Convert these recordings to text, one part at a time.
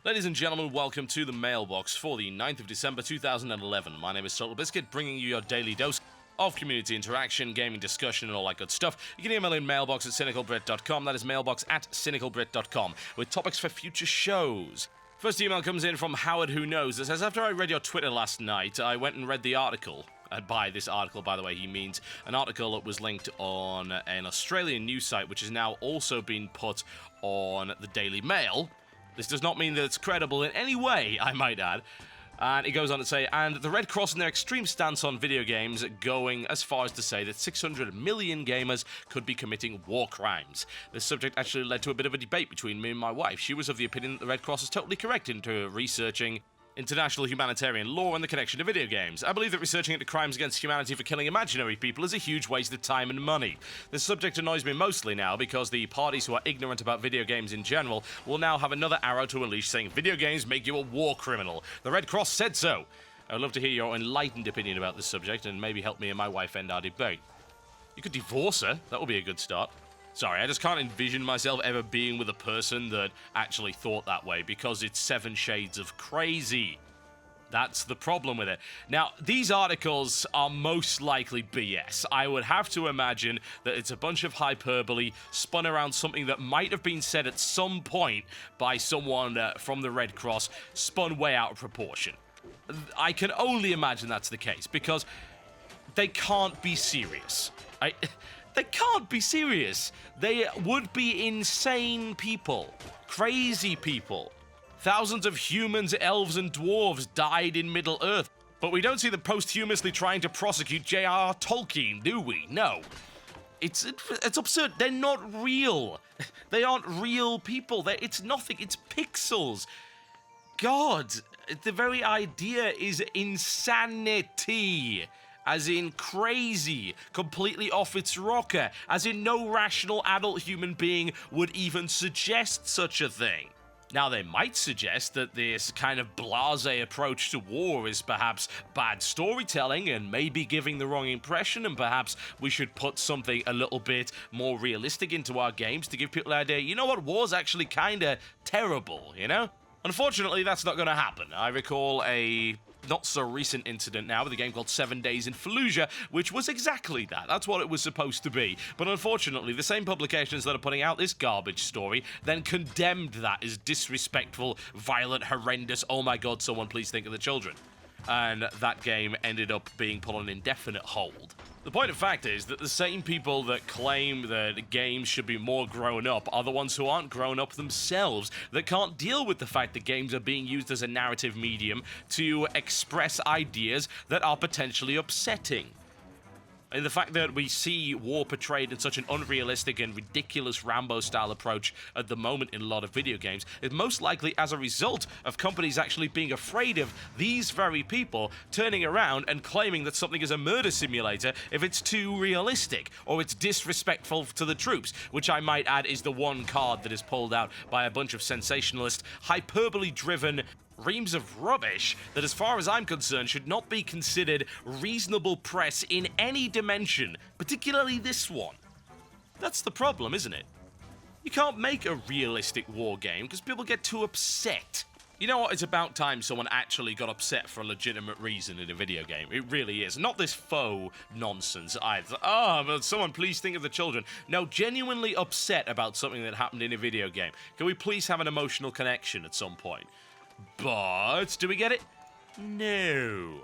Ladies and gentlemen, welcome to the Mailbox for the 9th of December 2011. My name is Totalbiscuit, bringing you your daily dose of community interaction, gaming discussion, and all that good stuff. You can email in mailbox at cynicalbrit.com, that is mailbox at cynicalbrit.com, with topics for future shows. First email comes in from Howard Who Knows. It says, after I read your Twitter last night, I went and read the article. And by this article, by the way, he means an article that was linked on an Australian news site, which has now also been put on the Daily Mail. This does not mean that it's credible in any way, I might add. And it goes on to say, and the Red Cross and their extreme stance on video games going as far as to say that 600 million gamers could be committing war crimes. This subject actually led to a bit of a debate between me and my wife. She was of the opinion that the Red Cross is totally correct into researching international humanitarian law and the connection to video games. I believe that researching into crimes against humanity for killing imaginary people is a huge waste of time and money. This subject annoys me mostly now because the parties who are ignorant about video games in general will now have another arrow to unleash saying video games make you a war criminal. The Red Cross said so. I would love to hear your enlightened opinion about this subject and maybe help me and my wife end our debate. You could divorce her. That would be a good start. Sorry, I just can't envision myself ever being with a person that actually thought that way because it's 7 shades of crazy. That's the problem with it. Now, these articles are most likely BS. I would have to imagine that it's a bunch of hyperbole spun around something that might have been said at some point by someone from the Red Cross, spun way out of proportion. I can only imagine that's the case because they can't be serious. They can't be serious. They would be insane people, crazy people. Thousands of humans, elves, and dwarves died in Middle-earth, but we don't see them posthumously trying to prosecute J.R.R. Tolkien, do we? No. It's absurd. They're not real. They aren't real people. It's nothing. It's pixels. God, the very idea is insanity. As in crazy, completely off its rocker, as in no rational adult human being would even suggest such a thing. Now, they might suggest that this kind of blasé approach to war is perhaps bad storytelling and maybe giving the wrong impression, and perhaps we should put something a little bit more realistic into our games to give people the idea, you know what, war's actually kinda terrible, you know? Unfortunately, that's not gonna happen. I recall a not-so-recent incident now with a game called 7 Days in Fallujah, which was exactly that. That's what it was supposed to be. But unfortunately, the same publications that are putting out this garbage story then condemned that as disrespectful, violent, horrendous, oh my god, someone please think of the children. And that game ended up being put on an indefinite hold. The point of fact is that the same people that claim that games should be more grown up are the ones who aren't grown up themselves, that can't deal with the fact that games are being used as a narrative medium to express ideas that are potentially upsetting. And the fact that we see war portrayed in such an unrealistic and ridiculous Rambo-style approach at the moment in a lot of video games is most likely as a result of companies actually being afraid of these very people turning around and claiming that something is a murder simulator if it's too realistic or it's disrespectful to the troops, which I might add is the one card that is pulled out by a bunch of sensationalist, hyperbole-driven reams of rubbish that, as far as I'm concerned, should not be considered reasonable press in any dimension, particularly this one. That's the problem, isn't it? You can't make a realistic war game because people get too upset. You know what? It's about time someone actually got upset for a legitimate reason in a video game. It really is. Not this faux nonsense either. But someone please think of the children. No, genuinely upset about something that happened in a video game. Can we please have an emotional connection at some point? But, do we get it? No.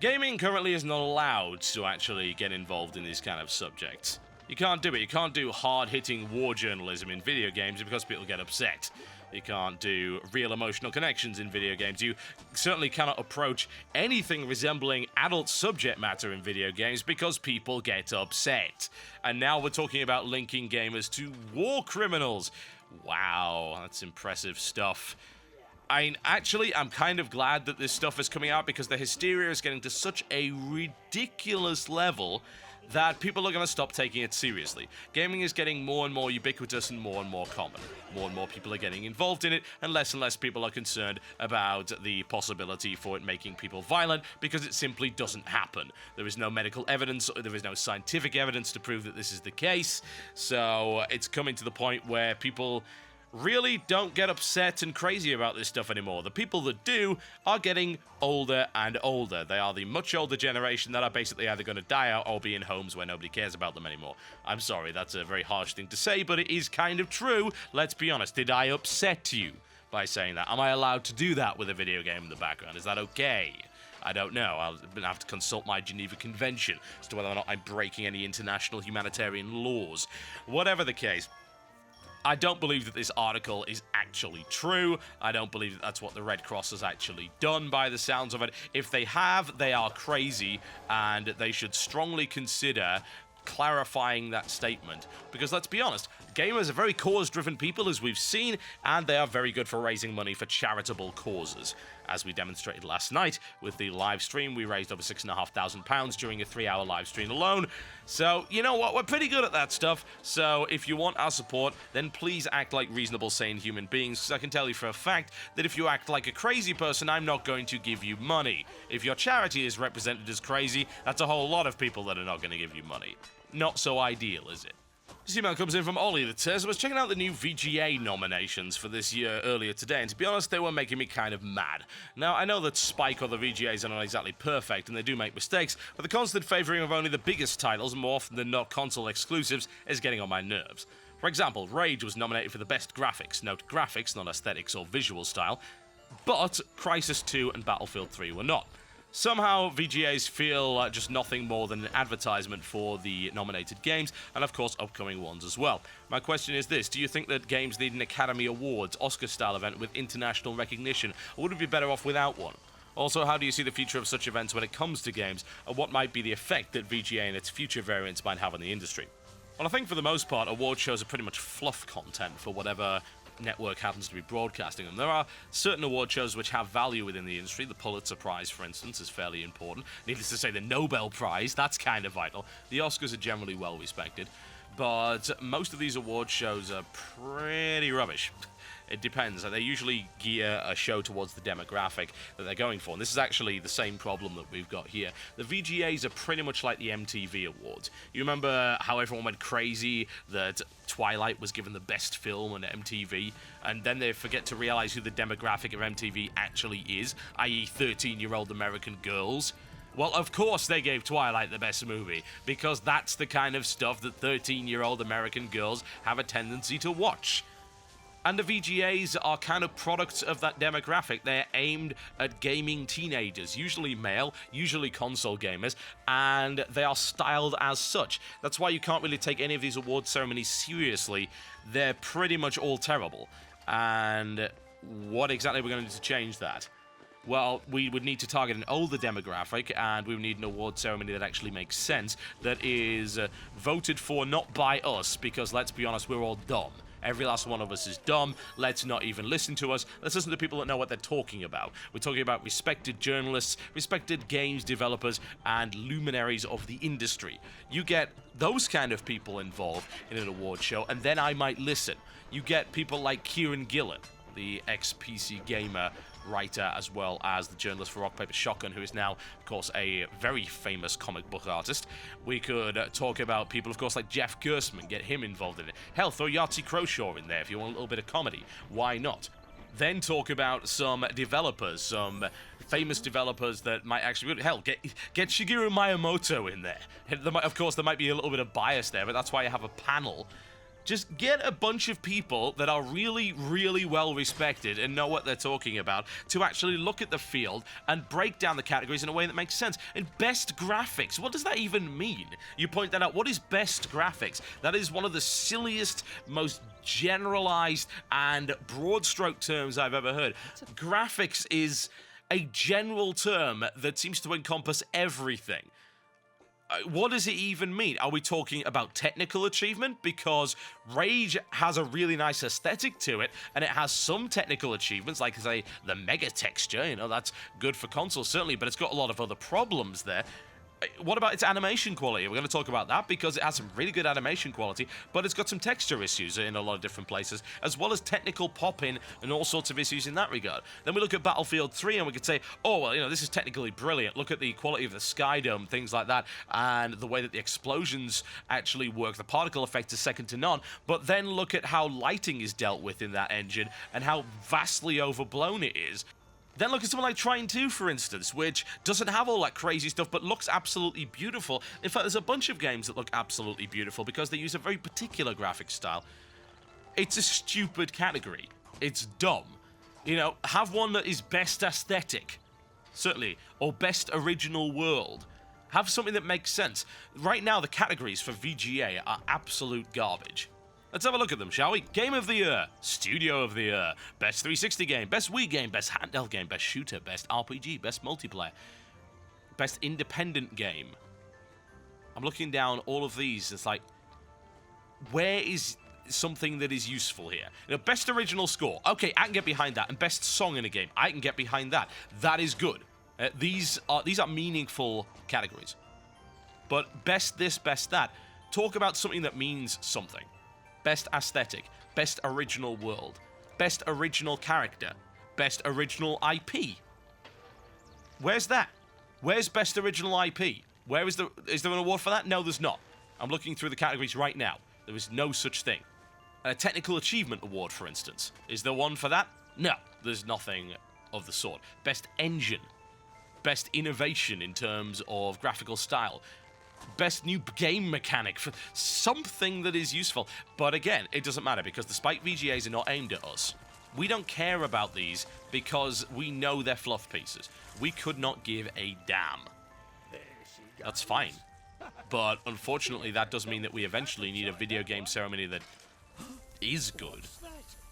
Gaming currently is not allowed to actually get involved in these kind of subjects. You can't do it. You can't do hard-hitting war journalism in video games because people get upset. You can't do real emotional connections in video games. You certainly cannot approach anything resembling adult subject matter in video games because people get upset. And now we're talking about linking gamers to war criminals. Wow, that's impressive stuff. I'm kind of glad that this stuff is coming out because the hysteria is getting to such a ridiculous level that people are going to stop taking it seriously. Gaming is getting more and more ubiquitous and more common. More and more people are getting involved in it, and less people are concerned about the possibility for it making people violent because it simply doesn't happen. There is no medical evidence, there is no scientific evidence to prove that this is the case, so it's coming to the point where people really don't get upset and crazy about this stuff anymore. The people that do are getting older and older. They are the much older generation that are basically either going to die out or be in homes where nobody cares about them anymore. I'm sorry, that's a very harsh thing to say, but it is kind of true. Let's be honest. Did I upset you by saying that? Am I allowed to do that with a video game in the background? Is that okay? I don't know. I'll have to consult my Geneva Convention as to whether or not I'm breaking any international humanitarian laws. Whatever the case, I don't believe that this article is actually true. I don't believe that that's what the Red Cross has actually done by the sounds of it. If they have, they are crazy, and they should strongly consider clarifying that statement. Because let's be honest, gamers are very cause-driven people, as we've seen, and they are very good for raising money for charitable causes. As we demonstrated last night with the live stream, we raised over £6,500 during a 3-hour live stream alone. So, you know what? We're pretty good at that stuff. So, if you want our support, then please act like reasonable, sane human beings, because I can tell you for a fact that if you act like a crazy person, I'm not going to give you money. If your charity is represented as crazy, that's a whole lot of people that are not going to give you money. Not so ideal, is it? This email comes in from Ollie that says, I was checking out the new VGA nominations for this year earlier today, and to be honest, they were making me kind of mad. Now, I know that Spike or the VGAs are not exactly perfect, and they do make mistakes, but the constant favouring of only the biggest titles, more often than not console exclusives, is getting on my nerves. For example, Rage was nominated for the best graphics. Note graphics, not aesthetics or visual style, but Crysis 2 and Battlefield 3 were not. Somehow, VGAs feel just nothing more than an advertisement for the nominated games, and of course, upcoming ones as well. My question is this: do you think that games need an Academy Awards, Oscar-style event with international recognition, or would it be better off without one? Also, how do you see the future of such events when it comes to games, and what might be the effect that VGA and its future variants might have on the industry? Well, I think for the most part, award shows are pretty much fluff content for whatever network happens to be broadcasting them. There are certain award shows which have value within the industry. The Pulitzer Prize, for instance, is fairly important. Needless to say, the Nobel Prize, that's kind of vital. The Oscars are generally well respected, but most of these award shows are pretty rubbish. It depends. They usually gear a show towards the demographic that they're going for. And this is actually the same problem that we've got here. The VGAs are pretty much like the MTV Awards. You remember how everyone went crazy that Twilight was given the best film on MTV, and then they forget to realize who the demographic of MTV actually is, i.e. 13-year-old American girls. Well, of course they gave Twilight the best movie, because that's the kind of stuff that 13-year-old American girls have a tendency to watch. And the VGAs are kind of products of that demographic. They're aimed at gaming teenagers, usually male, usually console gamers, and they are styled as such. That's why you can't really take any of these award ceremonies seriously. They're pretty much all terrible. And what exactly are we going to do to change that? Well, we would need to target an older demographic, and we would need an award ceremony that actually makes sense, that is voted for not by us, because let's be honest, we're all dumb. Every last one of us is dumb. Let's not even listen to us. Let's listen to people that know what they're talking about. We're talking about respected journalists, respected games developers, and luminaries of the industry. You get those kind of people involved in an award show, and then I might listen. You get people like Kieran Gillen, the ex-PC gamer writer, as well as the journalist for Rock Paper Shotgun, who is now, of course, a very famous comic book artist. We could talk about people, of course, like Jeff Gerstmann, get him involved in it. Hell, throw Yahtzee Croshaw in there if you want a little bit of comedy. Why not? Then talk about some developers, some famous developers that might actually... Hell, get Shigeru Miyamoto in there. Of course, there might be a little bit of bias there, but that's why you have a panel. Just get a bunch of people that are really, really well respected and know what they're talking about to actually look at the field and break down the categories in a way that makes sense. And best graphics, what does that even mean? You point that out. What is best graphics? That is one of the silliest, most generalized and broad stroke terms I've ever heard. Graphics is a general term that seems to encompass everything. What does it even mean? Are we talking about technical achievement? Because Rage has a really nice aesthetic to it, and it has some technical achievements, like, say, the mega texture, that's good for consoles, certainly, but it's got a lot of other problems there. What about its animation quality? We're going to talk about that because it has some really good animation quality, but it's got some texture issues in a lot of different places, as well as technical pop-in and all sorts of issues in that regard. Then we look at Battlefield 3 and we could say, oh, well, this is technically brilliant. Look at the quality of the Sky Dome, things like that, and the way that the explosions actually work. The particle effect is second to none. But then look at how lighting is dealt with in that engine and how vastly overblown it is. Then look at something like Trine 2, for instance, which doesn't have all that crazy stuff, but looks absolutely beautiful. In fact, there's a bunch of games that look absolutely beautiful because they use a very particular graphic style. It's a stupid category. It's dumb. Have one that is best aesthetic, certainly, or best original world. Have something that makes sense. Right now, the categories for VGA are absolute garbage. Let's have a look at them, shall we? Game of the Year, Studio of the Year, Best 360 Game, Best Wii Game, Best Handheld Game, Best Shooter, Best RPG, Best Multiplayer, Best Independent Game. I'm looking down all of these. It's like, where is something that is useful here? Best Original Score. Okay, I can get behind that. And Best Song in a Game. I can get behind that. That is good. These are meaningful categories. But best this, best that. Talk about something that means something. Best Aesthetic, Best Original World, Best Original Character, Best Original IP. Where's that? Where's Best Original IP? Is there an award for that? No, there's not. I'm looking through the categories right now. There is no such thing. A Technical Achievement Award, for instance. Is there one for that? No, there's nothing of the sort. Best Engine, Best Innovation in terms of graphical style, Best New Game Mechanic, for something that is useful. But again, it doesn't matter because the Spike VGAs are not aimed at us. We don't care about these because we know they're fluff pieces. We could not give a damn. That's fine. But unfortunately, that does mean that we eventually need a video game ceremony that is good.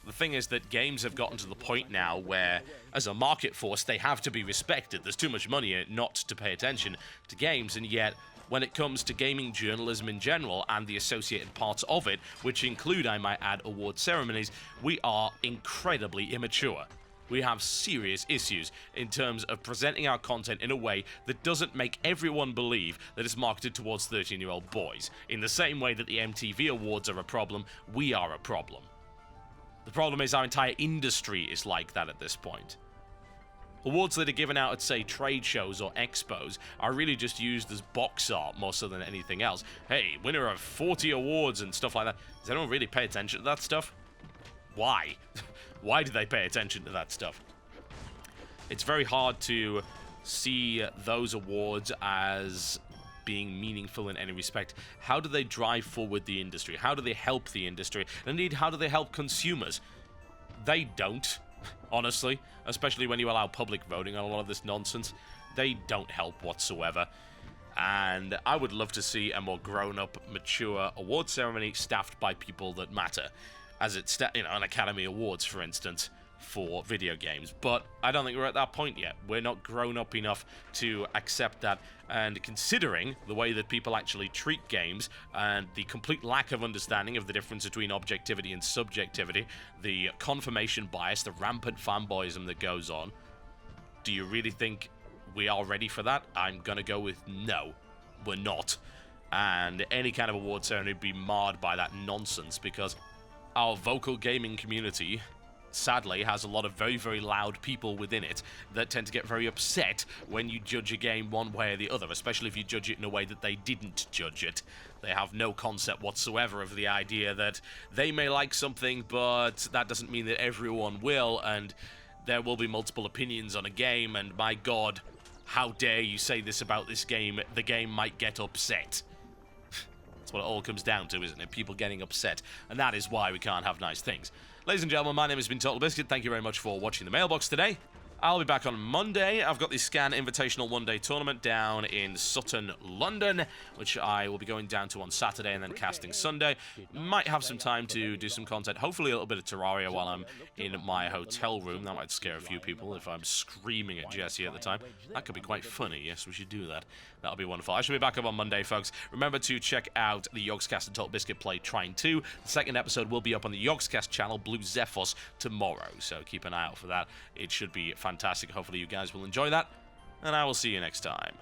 The thing is that games have gotten to the point now where, as a market force, they have to be respected. There's too much money not to pay attention to games, and yet when it comes to gaming journalism in general and the associated parts of it, which include, I might add, award ceremonies, we are incredibly immature. We have serious issues in terms of presenting our content in a way that doesn't make everyone believe that it's marketed towards 13-year-old boys. In the same way that the MTV Awards are a problem, we are a problem. The problem is our entire industry is like that at this point. Awards that are given out at, say, trade shows or expos are really just used as box art more so than anything else. Hey, winner of 40 awards and stuff like that. Does anyone really pay attention to that stuff? Why? Why do they pay attention to that stuff? It's very hard to see those awards as being meaningful in any respect. How do they drive forward the industry? How do they help the industry? And indeed, how do they help consumers? They don't. Honestly, especially when you allow public voting on a lot of this nonsense, they don't help whatsoever. And I would love to see a more grown-up, mature award ceremony staffed by people that matter, as it's an Academy Awards, for instance, for video games. But I don't think we're at that point yet. We're not grown up enough to accept that. And considering the way that people actually treat games and the complete lack of understanding of the difference between objectivity and subjectivity, the confirmation bias, the rampant fanboyism that goes on, do you really think we are ready for that? I'm going to go with no, we're not. And any kind of award ceremony would be marred by that nonsense because our vocal gaming community sadly has a lot of very, very loud people within it that tend to get very upset when you judge a game one way or the other, especially if you judge it in a way that they didn't judge it. They have no concept whatsoever of the idea that they may like something, but that doesn't mean that everyone will, and there will be multiple opinions on a game, and my god, how dare you say this about this game, the game might get upset. That's what it all comes down to, isn't it? People getting upset, and that is why we can't have nice things. Ladies and gentlemen, my name has been Totalbiscuit. Thank you very much for watching the Mailbox today. I'll be back on Monday. I've got the Scan Invitational one-day tournament down in Sutton, London, which I will be going down to on Saturday and then casting Sunday. Might have some time to do some content, hopefully a little bit of Terraria while I'm in my hotel room. That might scare a few people if I'm screaming at Jesse at the time. That could be quite funny. Yes, we should do that. That'll be wonderful. I should be back up on Monday, folks. Remember to check out the Yogscast and Totalbiscuit play Trine 2. The second episode will be up on the Yogscast channel, Blue Zephos, tomorrow. So keep an eye out for that. It should be fantastic. Hopefully you guys will enjoy that. And I will see you next time.